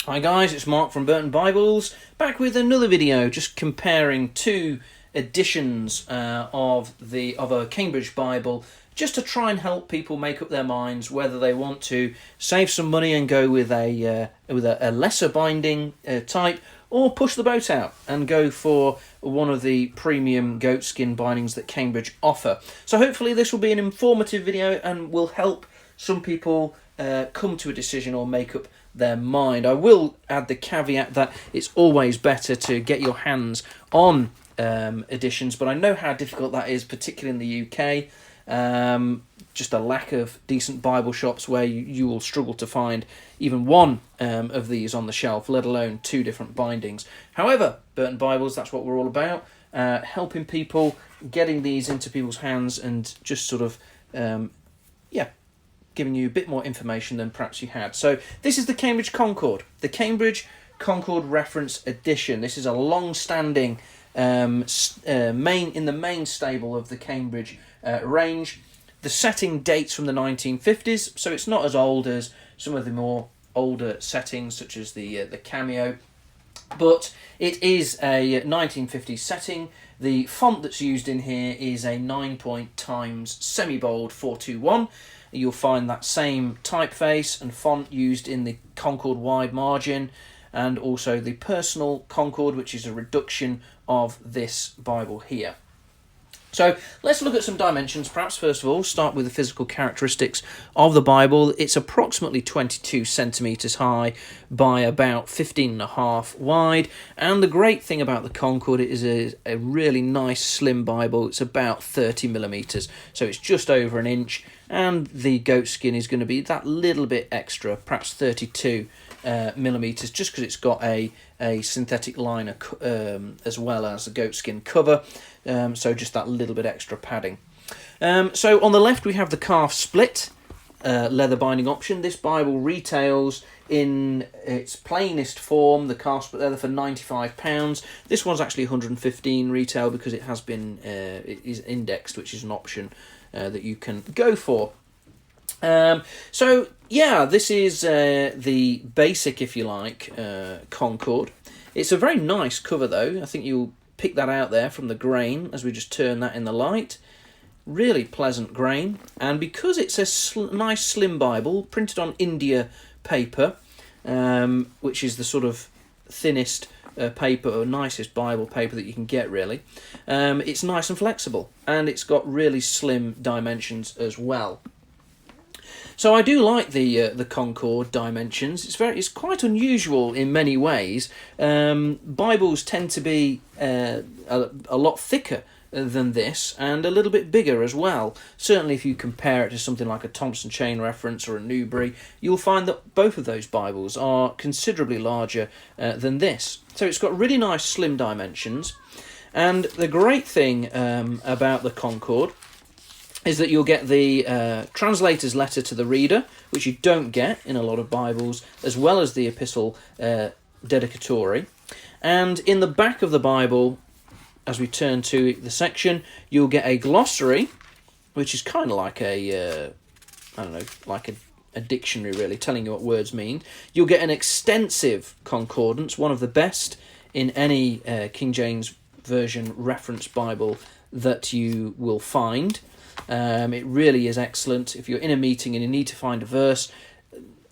Hi guys, it's Mark from Burton Bibles, back with another video just comparing two editions of a Cambridge Bible, just to try and help people make up their minds whether they want to save some money and go with a lesser binding type, or push the boat out and go for one of the premium goatskin bindings that Cambridge offer. So hopefully this will be an informative video and will help some people come to a decision or make up their mind. I will add the caveat that it's always better to get your hands on editions, but I know how difficult that is, particularly in the UK. Just a lack of decent Bible shops where you will struggle to find even one of these on the shelf, let alone two different bindings. However, Burton Bibles, that's what we're all about, helping people, getting these into people's hands, and just sort of giving you a bit more information than perhaps you had. So this is the Cambridge Concord, the Cambridge Concord Reference Edition. This is a long-standing in the main stable of the Cambridge range. The setting dates from the 1950s, so it's not as old as some of the more older settings, such as the Cameo, but it is a 1950s setting. The font that's used in here is a 9-point times semi-bold 421. You'll find that same typeface and font used in the Concord wide margin, and also the Personal Concord, which is a reduction of this Bible here. So let's look at some dimensions. Perhaps first of all, start with the physical characteristics of the Bible. It's approximately 22 centimetres high by about 15.5 wide. And the great thing about the Concord, it is a really nice slim Bible. It's about 30 millimetres, so it's just over an inch. And the goatskin is going to be that little bit extra, perhaps 32 millimetres, just because it's got a synthetic liner as well as a goatskin cover, so just that little bit extra padding. So on the left we have the calf split leather binding option. This Bible retails in its plainest form, the calf split leather, for £95. This one's actually 115 retail because it has been it is indexed, which is an option that you can go for. So yeah, this is the basic, if you like, Concord. It's a very nice cover though. I think you'll pick that out there from the grain as we just turn that in the light. Really pleasant grain, and because it's a nice slim Bible printed on India paper, which is the sort of thinnest paper or nicest Bible paper that you can get, really. It's nice and flexible, and it's got really slim dimensions as well. So I do like the Concord dimensions. It's quite unusual in many ways. Bibles tend to be a lot thicker than this, and a little bit bigger as well. Certainly if you compare it to something like a Thompson Chain Reference or a Newbury, you'll find that both of those Bibles are considerably larger than this. So it's got really nice slim dimensions, and the great thing about the Concord is that you'll get the translator's letter to the reader, which you don't get in a lot of Bibles, as well as the epistle dedicatory. And in the back of the Bible, as we turn to the section, you'll get a glossary, which is kind of like a dictionary, really, telling you what words mean. You'll get an extensive concordance, one of the best in any King James Version reference Bible that you will find. It really is excellent. If you're in a meeting and you need to find a verse,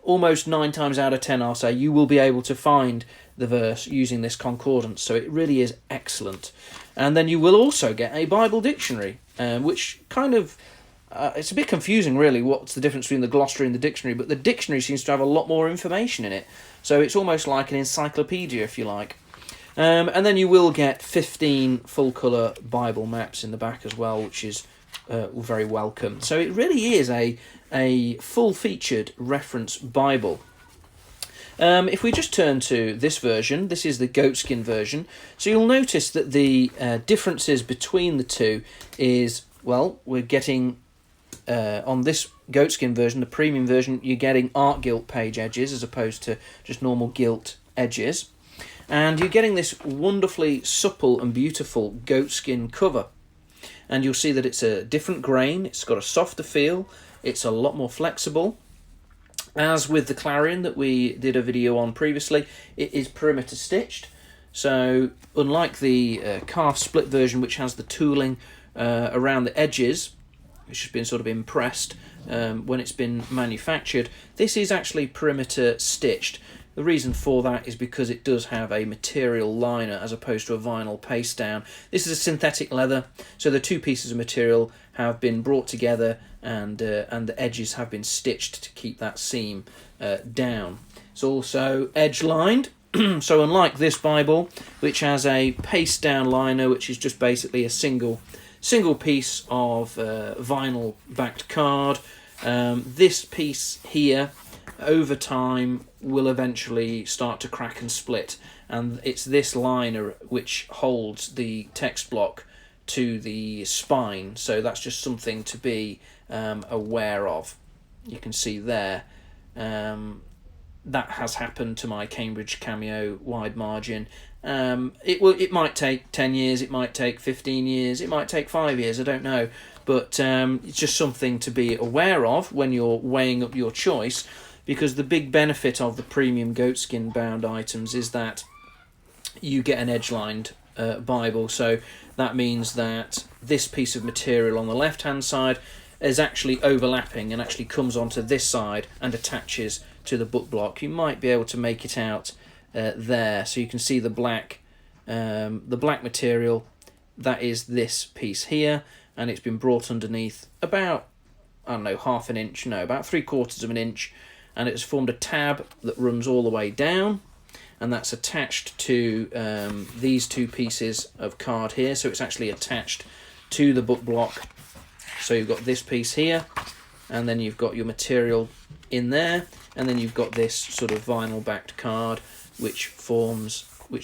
almost 9 times out of 10, I'll say, you will be able to find the verse using this concordance. So it really is excellent. And then you will also get a Bible dictionary, which kind of, it's a bit confusing really, what's the difference between the glossary and the dictionary, but the dictionary seems to have a lot more information in it. So it's almost like an encyclopedia, if you like. And then you will get 15 full-colour Bible maps in the back as well, which is very welcome. So it really is a full-featured reference Bible. If we just turn to this version, this is the goatskin version. So you'll notice that the differences between the two is, well, we're getting, on this goatskin version, the premium version, you're getting art gilt page edges as opposed to just normal gilt edges. And you're getting this wonderfully supple and beautiful goatskin cover. And you'll see that it's a different grain, it's got a softer feel, it's a lot more flexible. As with the Clarion that we did a video on previously, it is perimeter stitched. So unlike the calf split version, which has the tooling around the edges, which has been sort of impressed when it's been manufactured, this is actually perimeter stitched. The reason for that is because it does have a material liner as opposed to a vinyl paste down. This is a synthetic leather, so the two pieces of material have been brought together and the edges have been stitched to keep that seam down. It's also edge lined. So unlike this Bible, which has a paste down liner, which is just basically a single piece of vinyl backed card, this piece here over time will eventually start to crack and split, and it's this liner which holds the text block to the spine, so that's just something to be aware of. You can see there that has happened to my Cambridge Cameo wide margin. It might take 10 years, it might take 15 years, it might take 5 years, I don't know, but it's just something to be aware of when you're weighing up your choice, because the big benefit of the premium goatskin bound items is that you get an edge-lined Bible. So that means that this piece of material on the left-hand side is actually overlapping and actually comes onto this side and attaches to the book block. You might be able to make it out there, so you can see the black material. That is this piece here, and it's been brought underneath about, I don't know, half an inch, no, about 3/4 of an inch, and it's formed a tab that runs all the way down, and that's attached to these two pieces of card here, so it's actually attached to the book block. So you've got this piece here, and then you've got your material in there, and then you've got this sort of vinyl backed card which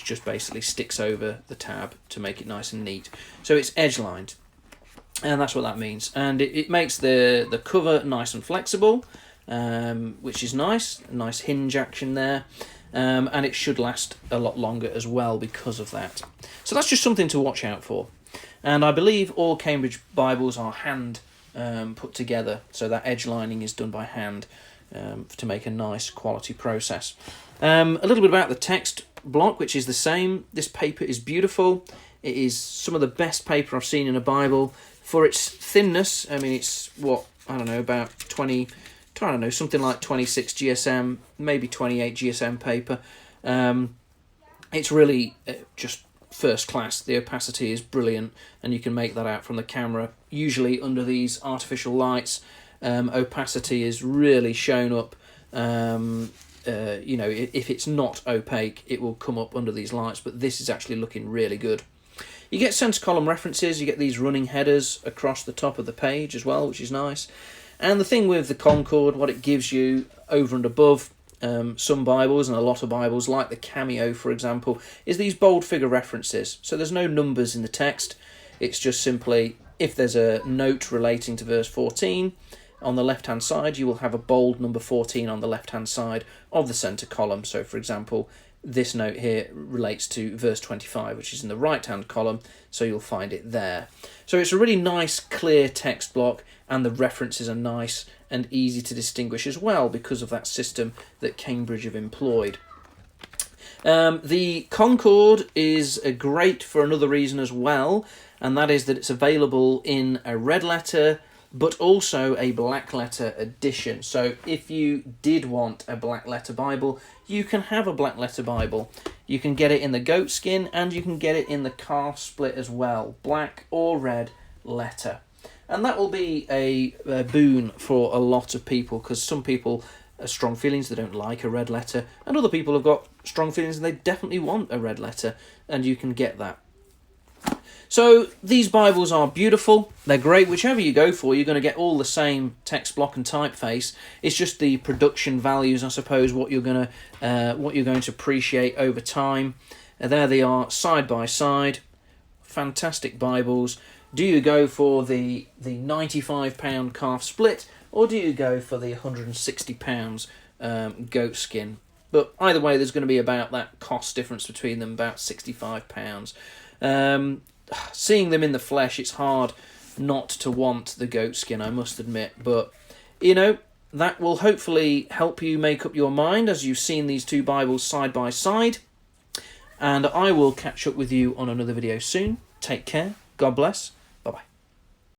just basically sticks over the tab to make it nice and neat. So it's edge lined, and that's what that means, and it makes the cover nice and flexible, which is nice. A nice hinge action there, and it should last a lot longer as well because of that. So that's just something to watch out for. And I believe all Cambridge Bibles are hand put together, so that edge lining is done by hand to make a nice quality process. A little bit about the text block, which is the same. This paper is beautiful. It is some of the best paper I've seen in a Bible for its thinness. I mean, it's about 20, I don't know, something like 26 GSM, maybe 28 GSM paper. It's really just first class. The opacity is brilliant, and you can make that out from the camera. Usually under these artificial lights, opacity is really shown up. If it's not opaque, it will come up under these lights, but this is actually looking really good. You get centre column references, you get these running headers across the top of the page as well, which is nice. And the thing with the Concord, what it gives you over and above some Bibles and a lot of Bibles, like the Cameo, for example, is these bold figure references. So there's no numbers in the text. It's just simply, if there's a note relating to verse 14, on the left-hand side, you will have a bold number 14 on the left-hand side of the centre column. So, for example, this note here relates to verse 25, which is in the right-hand column, so you'll find it there. So it's a really nice, clear text block, and the references are nice and easy to distinguish as well because of that system that Cambridge have employed. The Concord is great for another reason as well, and that is that it's available in a red letter, but also a black letter edition. So if you did want a black letter Bible, you can have a black letter Bible. You can get it in the goatskin, and you can get it in the calf split as well, black or red letter. And that will be a boon for a lot of people, because some people have strong feelings, they don't like a red letter, and other people have got strong feelings and they definitely want a red letter, and you can get that. So these Bibles are beautiful, they're great. Whichever you go for, you're going to get all the same text block and typeface. It's just the production values, I suppose, what you're going to appreciate over time. There they are, side by side. Fantastic Bibles. Do you go for the £95 calf split, or do you go for the £160 goatskin? But either way, there's going to be about that cost difference between them, about £65. Seeing them in the flesh, it's hard not to want the goatskin, I must admit. But, that will hopefully help you make up your mind as you've seen these two Bibles side by side. And I will catch up with you on another video soon. Take care. God bless.